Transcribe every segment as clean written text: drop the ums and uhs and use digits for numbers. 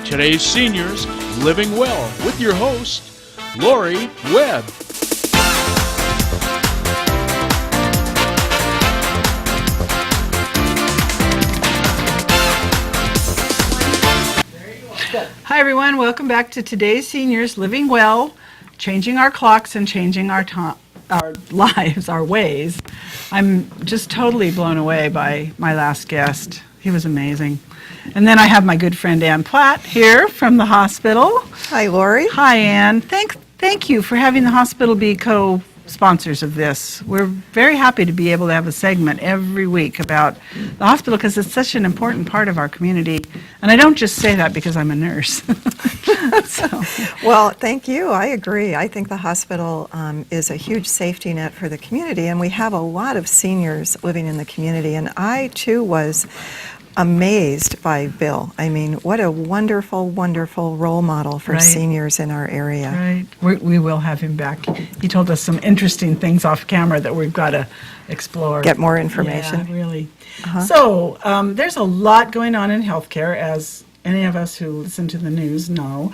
Today's Seniors Living Well with your host, Lori Webb. Hi everyone, welcome back to today's Seniors Living Well, changing our clocks and changing our lives, our ways. I'm just totally blown away by my last guest. He was amazing. And then I have my good friend Ann Platt here from the hospital. Hi, Lori. Hi, Ann. Thank you for having the hospital be co-sponsors of this. We're very happy to be able to have a segment every week about the hospital because it's such an important part of our community. And I don't just say that because I'm a nurse. Well, thank you. I agree. I think the hospital is a huge safety net for the community, and we have a lot of seniors living in the community. And I, too, was amazed by Bill. I mean, what a wonderful, wonderful role model for seniors in our area. Right. We will have him back. He told us some interesting things off camera that we've got to explore. Get more information. Yeah, really. So there's a lot going on in healthcare, as any of us who listen to the news know.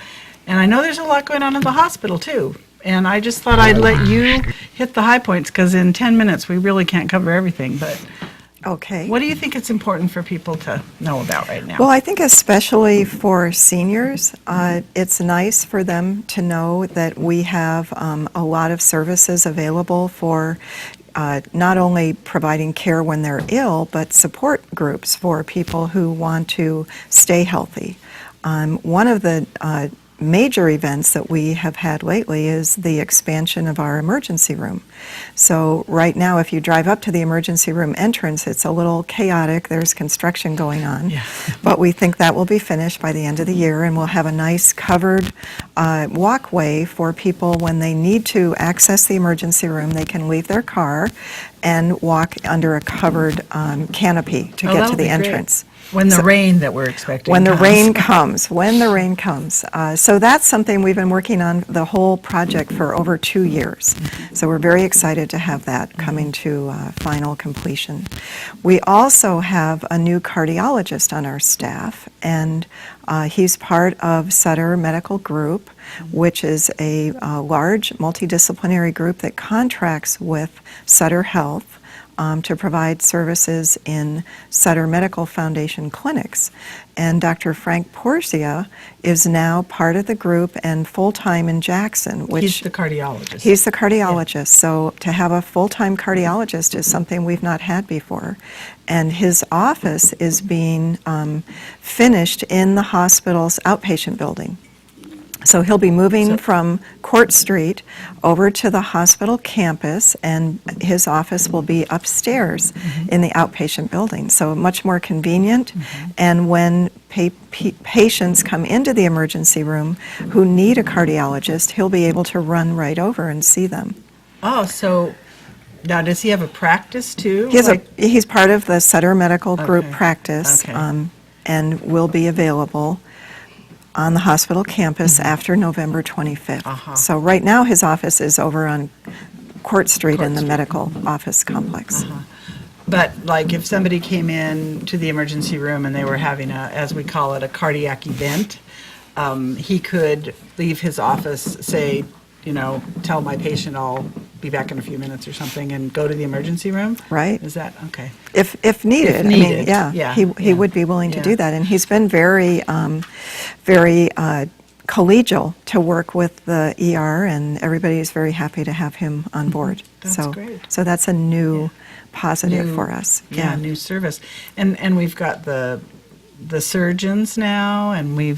And I know there's a lot going on in the hospital, too. And I just thought I'd let you hit the high points, because in 10 minutes we really can't cover everything. But okay. What do you think it's important for people to know about right now? Well, I think especially for seniors, it's nice for them to know that we have a lot of services available for not only providing care when they're ill, but support groups for people who want to stay healthy. One of the major events that we have had lately is the expansion of our emergency room. So right now, if you drive up to the emergency room entrance, it's a little chaotic. There's construction going on. Yeah. But we think that will be finished by the end of the year, and we'll have a nice covered walkway for people when they need to access the emergency room. They can leave their car and walk under a covered canopy to get to the entrance. When the rain that we're expecting When the comes. rain comes, when the rain comes. So that's something we've been working on the whole project for over 2 years. So we're very excited to have that coming to final completion. We also have a new cardiologist on our staff, and he's part of Sutter Medical Group, which is a large multidisciplinary group that contracts with Sutter Health to provide services in Sutter Medical Foundation clinics. And Dr. Frank Porzia is now part of the group and full-time in Jackson. He's the cardiologist. He's the cardiologist. Yeah. So to have a full-time cardiologist is something we've not had before. And his office is being finished in the hospital's outpatient building. So he'll be moving from Court Street over to the hospital campus, and his office will be upstairs in the outpatient building. So much more convenient. And when patients come into the emergency room who need a cardiologist, he'll be able to run right over and see them. Oh, so now does he have a practice too? He's part of the Sutter Medical Group practice, and will be available on the hospital campus after November 25th. So right now his office is over on Court Street in the medical office complex. But like if somebody came in to the emergency room and they were having as we call it, a cardiac event, he could leave his office, say, tell my patient I'll be back in a few minutes or something, and go to the emergency room? Right. Is that okay? If needed. I mean, he would be willing to do that, and he's been very collegial to work with the ER, and everybody is very happy to have him on board. That's great. So that's a new positive for us. Yeah, new service. And we've got the surgeons now, and the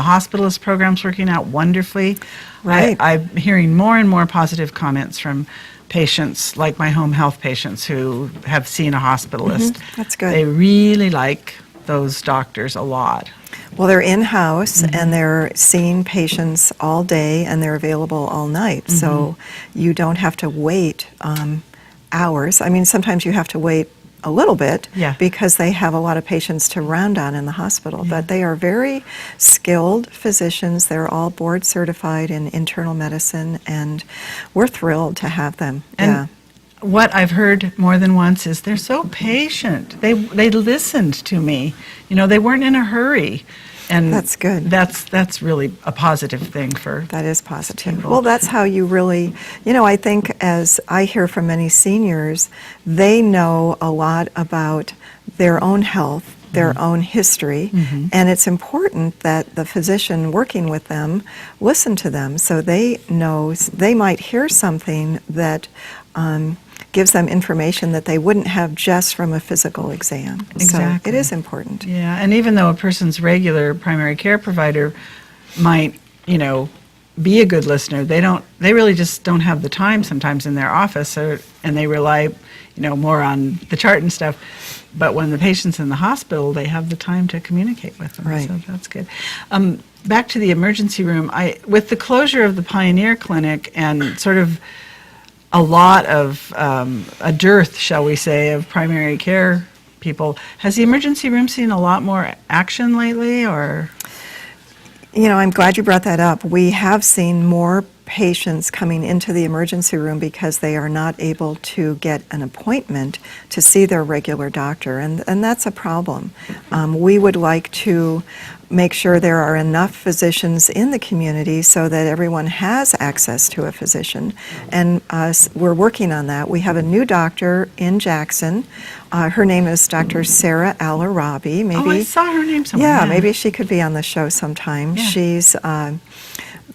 hospitalist program's working out wonderfully. Right. I'm hearing more and more positive comments from patients, like my home health patients who have seen a hospitalist. That's good. They really like those doctors a lot. Well, they're in-house, and they're seeing patients all day, and they're available all night. So you don't have to wait hours. I mean, sometimes you have to wait a little bit because they have a lot of patients to round on in the hospital. But they are very skilled physicians. They're all board certified in internal medicine, and we're thrilled to have them. And what I've heard more than once is they're so patient. They listened to me. They weren't in a hurry. And That's good. That's really a positive thing for. That is positive. people. Well, that's how you really, I think as I hear from many seniors, they know a lot about their own health, their own history, and it's important that the physician working with them listen to them so they know, they might hear something that gives them information that they wouldn't have just from a physical exam. Exactly. So it is important. Yeah, and even though a person's regular primary care provider might, be a good listener, they really just don't have the time sometimes in their office, and they rely, more on the chart and stuff. But when the patient's in the hospital, they have the time to communicate with them. Right. So that's good. Back to the emergency room, with the closure of the Pioneer Clinic and sort of a lot of a dearth, shall we say, of primary care people, has the emergency room seen a lot more action lately, or? I'm glad you brought that up. We have seen more patients coming into the emergency room because they are not able to get an appointment to see their regular doctor, and that's a problem. We would like to make sure there are enough physicians in the community so that everyone has access to a physician, and we're working on that. We have a new doctor in Jackson. Her name is Dr. Sarah Al-Arabi. Maybe, I saw her name somewhere. Yeah, maybe she could be on the show sometime. Yeah. She's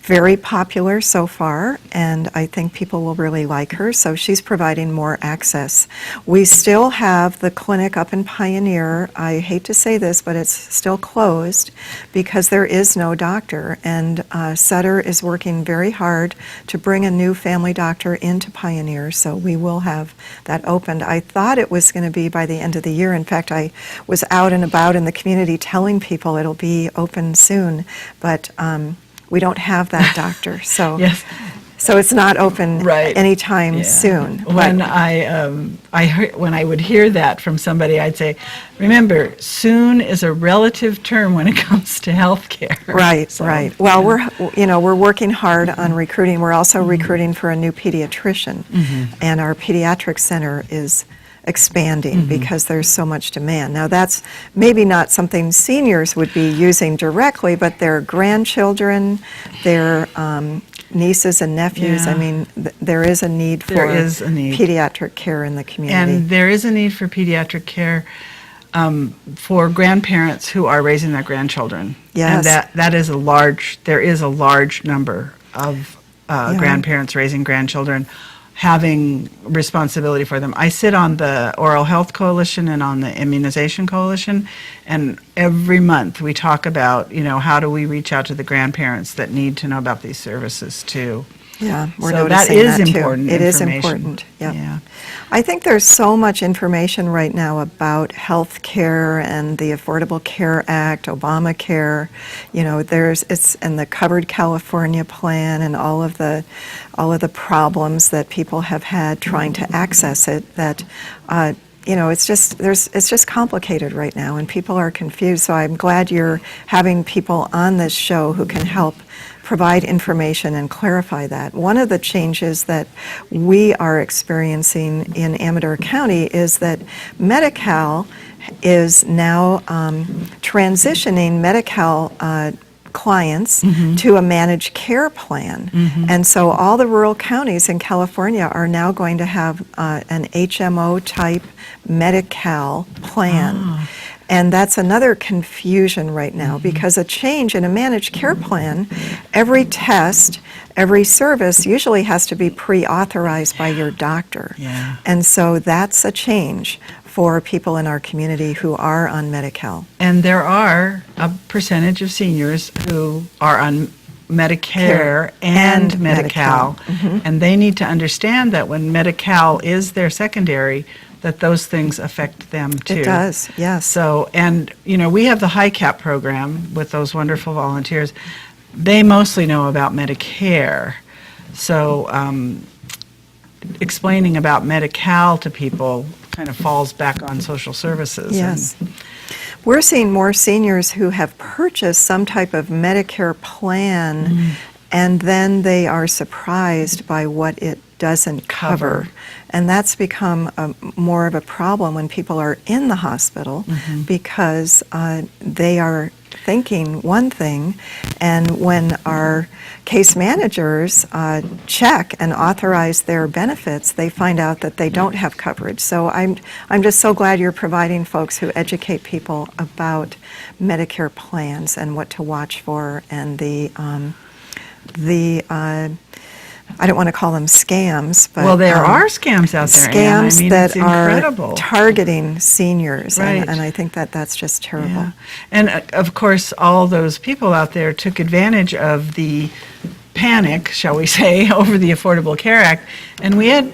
very popular so far, and I think people will really like her, so she's providing more access. We still have the clinic up in Pioneer. I hate to say this, but it's still closed because there is no doctor, and Sutter is working very hard to bring a new family doctor into Pioneer, so we will have that opened. I thought it was going to be by the end of the year. In fact, I was out and about in the community telling people it'll be open soon, but we don't have that doctor, so Yes. so it's not open Right. anytime Yeah. soon. When But when I would hear that from somebody, I'd say, remember, soon is a relative term when it comes to healthcare. right, So, right. Well, yeah. we're working hard on recruiting. We're also recruiting for a new pediatrician, and our pediatric center is expanding because there's so much demand. Now, that's maybe not something seniors would be using directly, but their grandchildren, their nieces and nephews, Yeah. I mean, there is a need for There is a need. pediatric care in the community. And there is a need for pediatric care for grandparents who are raising their grandchildren. Yes. And there is a large number of grandparents raising grandchildren, having responsibility for them. I sit on the Oral Health Coalition and on the Immunization Coalition, and every month we talk about, how do we reach out to the grandparents that need to know about these services too. Yeah, we're So noticing that is too. important It is information. important, yeah. Yeah. I think there's so much information right now about health care and the Affordable Care Act, Obamacare, it's in the Covered California Plan and all of the problems that people have had trying to access it, that it's just complicated right now, and people are confused. So I'm glad you're having people on this show who can help provide information and clarify that. One of the changes that we are experiencing in Amador County is that Medi-Cal is now transitioning Medi-Cal clients to a managed care plan. And so all the rural counties in California are now going to have an HMO type Medi-Cal plan. And that's another confusion right now, because a change in a managed care plan, every test, every service usually has to be pre-authorized by your doctor. Yeah. And so that's a change for people in our community who are on Medi-Cal. And there are a percentage of seniors who are on Medicare and Medi-Cal, and they need to understand that when Medi-Cal is their secondary, that those things affect them too. It does, yes. So, and we have the High Cap program with those wonderful volunteers. They mostly know about Medicare. So explaining about Medi-Cal to people kind of falls back on social services. Yes. We're seeing more seniors who have purchased some type of Medicare plan, and then they are surprised by what it doesn't cover. And that's become more of a problem when people are in the hospital because they are thinking one thing, and when our case managers check and authorize their benefits, they find out that they don't have coverage. So I'm just so glad you're providing folks who educate people about Medicare plans and what to watch for, and the I don't want to call them scams, but well, there are scams out there, Ann. scams I mean, that it's incredible. are targeting seniors, Right. and I think that that's just terrible. Yeah. And of course, all those people out there took advantage of the panic, shall we say, over the Affordable Care Act. And we had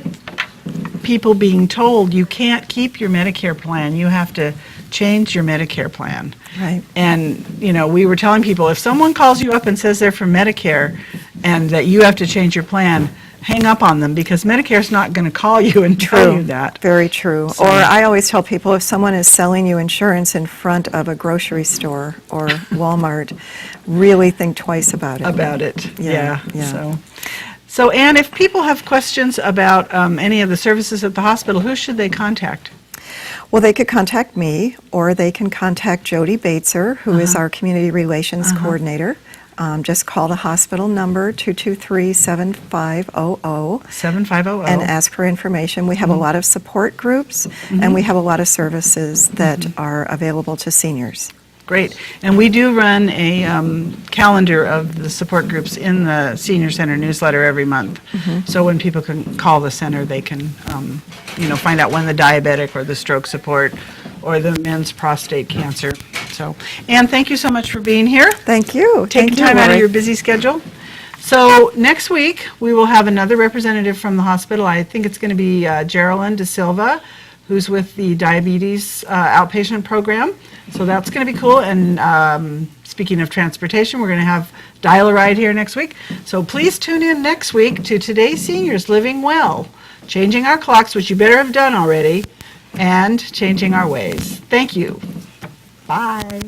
people being told, you can't keep your Medicare plan, you have to change your Medicare plan. Right. And, you know, we were telling people, if someone calls you up and says they're from Medicare and that you have to change your plan, hang up on them, because Medicare's not going to call you and tell you that. Very true. So- Or I always tell people, if someone is selling you insurance in front of a grocery store or Walmart, really think twice about it. Yeah. Yeah. So Ann, if people have questions about any of the services at the hospital, who should they contact? Well, they could contact me, or they can contact Jody Baitzer, who is our Community Relations Coordinator. Just call the hospital number, 223-7500. 7500. And ask for information. We have a lot of support groups, and we have a lot of services that are available to seniors. Great. And we do run a calendar of the support groups in the Senior Center newsletter every month. So when people can call the center, they can, find out when the diabetic or the stroke support or the men's prostate cancer. So, Ann, thank you so much for being here. Thank you. Taking Thank you, time out of Lori. your busy schedule. So next week, we will have another representative from the hospital. I think it's going to be Geraldine De Silva, who's with the diabetes outpatient program. So that's going to be cool. And speaking of transportation, we're going to have Dial-A-Ride here next week. So please tune in next week to Today's Seniors Living Well, changing our clocks, which you better have done already, and changing our ways. Thank you. Bye.